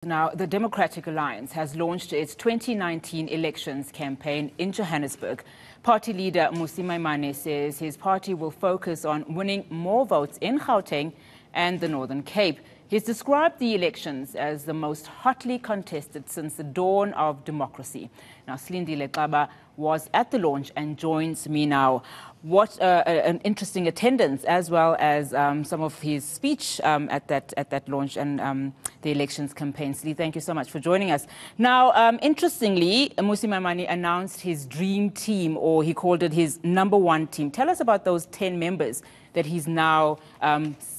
Now, the Democratic Alliance has launched its 2019 elections campaign in Johannesburg. Party leader Mmusi Maimane says his party will focus on winning more votes in Gauteng and the Northern Cape. He's described the elections as the most hotly contested since the dawn of democracy. Now, Slindile Xaba was at the launch and joins me now. What an interesting attendance, as well as some of his speech at that launch and the elections campaign. Sli, thank you so much for joining us. Now, interestingly, Mmusi Maimane announced his dream team, or he called it his #1 team. Tell us about those 10 members that he's now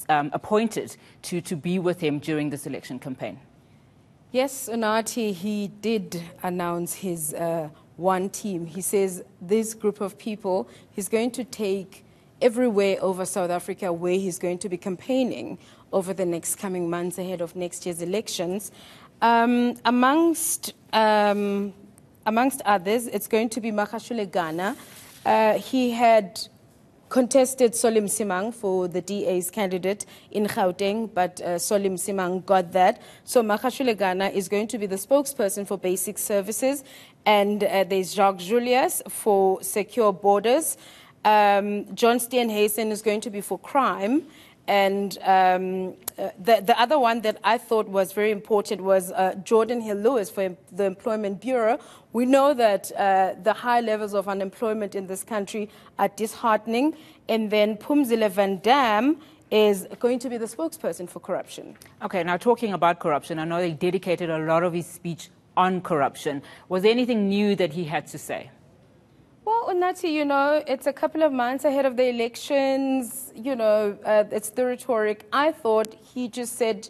appointed to be with him during this election campaign. Yes, Unati, he did announce his one team. He says this group of people he's going to take everywhere over South Africa where he's going to be campaigning over the next coming months ahead of next year's elections. Amongst others, it's going to be Mmusi Maimane. He had contested Solim Simang for the DA's candidate in Gauteng, but Solim Simang got that. So Mmusi Maimane is going to be the spokesperson for basic services, and there's Jacques Julius for secure borders. John Steenhuisen is going to be for crime. And the other one that I thought was very important was Jordan Hill-Lewis for the Employment Bureau. We know that the high levels of unemployment in this country are disheartening. And then Phumzile Van Dam is going to be the spokesperson for corruption. Okay, now talking about corruption, I know he dedicated a lot of his speech on corruption. Was there anything new that he had to say? Well, Unati, you know, it's a couple of months ahead of the elections, you know, it's the rhetoric. I thought he just said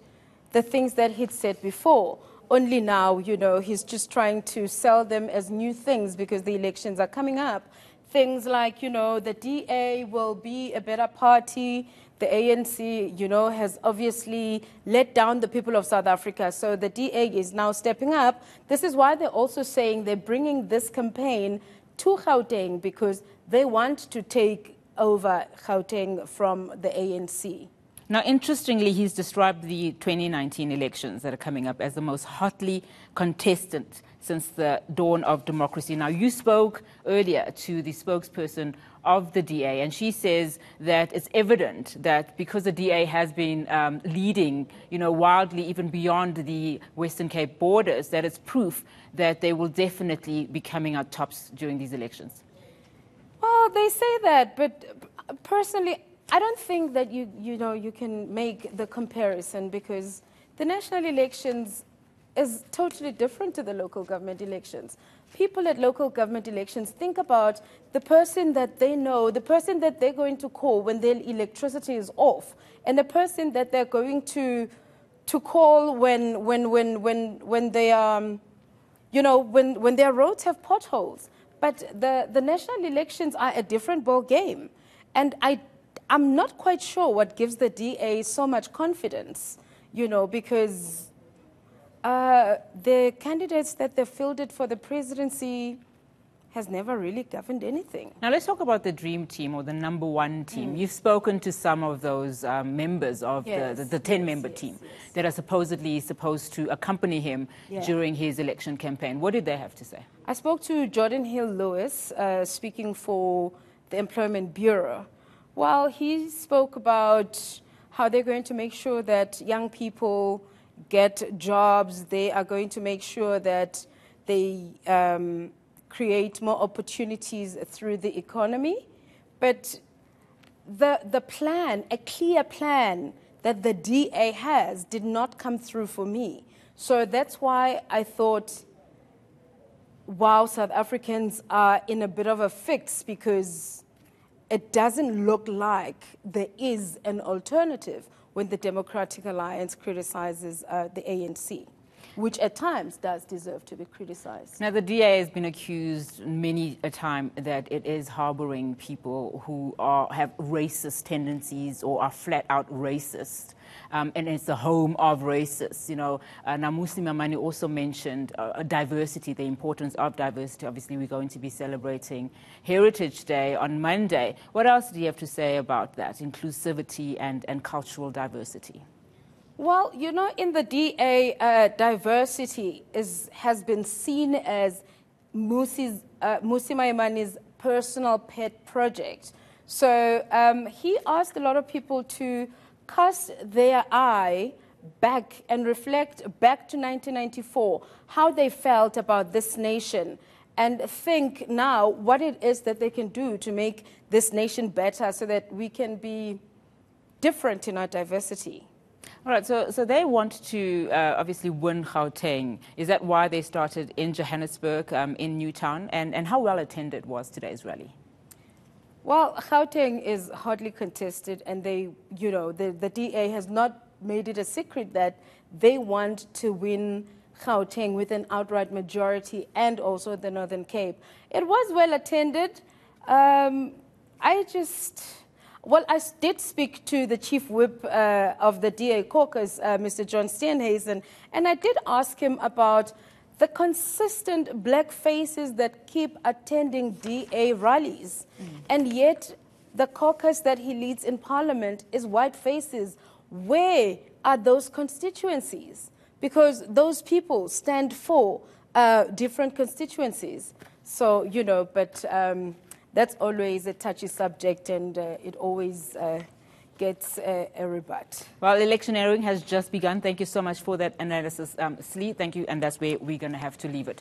the things that he'd said before. Only now, you know, he's just trying to sell them as new things because the elections are coming up. Things like, you know, the DA will be a better party. The ANC, you know, has obviously let down the people of South Africa. So the DA is now stepping up. This is why they're also saying they're bringing this campaign to Gauteng because they want to take over Gauteng from the ANC. Now, interestingly, he's described the 2019 elections that are coming up as the most hotly contested since the dawn of democracy. Now, you spoke earlier to the spokesperson of the DA, and she says that it's evident that because the DA has been leading, you know, wildly even beyond the Western Cape borders, that it's proof that they will definitely be coming out tops during these elections. Well, they say that, but personally, I don't think that you can make the comparison because the national elections is totally different to the local government elections. People at local government elections think about the person that they know, the person that they're going to call when their electricity is off, and the person that they're going to call when they you know, when their roads have potholes. But the national elections are a different ball game, and I'm not quite sure what gives the DA so much confidence, you know, because the candidates that they fielded for the presidency has never really governed anything. Now, let's talk about the dream team or the #1 team. You've spoken to some of those members of the 10-member team that are supposedly supposed to accompany him during his election campaign. What did they have to say? I spoke to Jordan Hill-Lewis, speaking for the Employment Bureau. Well, he spoke about how they're going to make sure that young people get jobs. They are going to make sure that they create more opportunities through the economy. But the plan, a clear plan that the DA has, did not come through for me. So that's why I thought, wow, South Africans are in a bit of a fix because it doesn't look like there is an alternative when the Democratic Alliance criticizes the ANC, which at times does deserve to be criticized. Now, the DA has been accused many a time that it is harboring people who have racist tendencies or are flat out racist. And it's the home of racists. You know, Mmusi Maimane also mentioned diversity, the importance of diversity. Obviously, we're going to be celebrating Heritage Day on Monday. What else do you have to say about that, inclusivity and cultural diversity? Well, you know, in the DA, diversity has been seen as Mmusi Maimane's personal pet project. So he asked a lot of people to cast their eye back and reflect back to 1994, how they felt about this nation, and think now what it is that they can do to make this nation better so that we can be different in our diversity. All right, so they want to obviously win Gauteng. Is that why they started in Johannesburg, in Newtown? And how well attended was today's rally? Well, Gauteng is hardly contested, and they, you know, the DA has not made it a secret that they want to win Gauteng with an outright majority, and also the Northern Cape. It was well attended. Well, I did speak to the chief whip of the DA caucus, Mr. John Steenhuisen, and I did ask him about the consistent black faces that keep attending DA rallies. And yet the caucus that he leads in parliament is white faces. Where are those constituencies? Because those people stand for different constituencies. So, you know, but that's always a touchy subject, and it always gets a rebut. Well, electioneering has just begun. Thank you so much for that analysis, Slee. Thank you, and that's where we're going to have to leave it.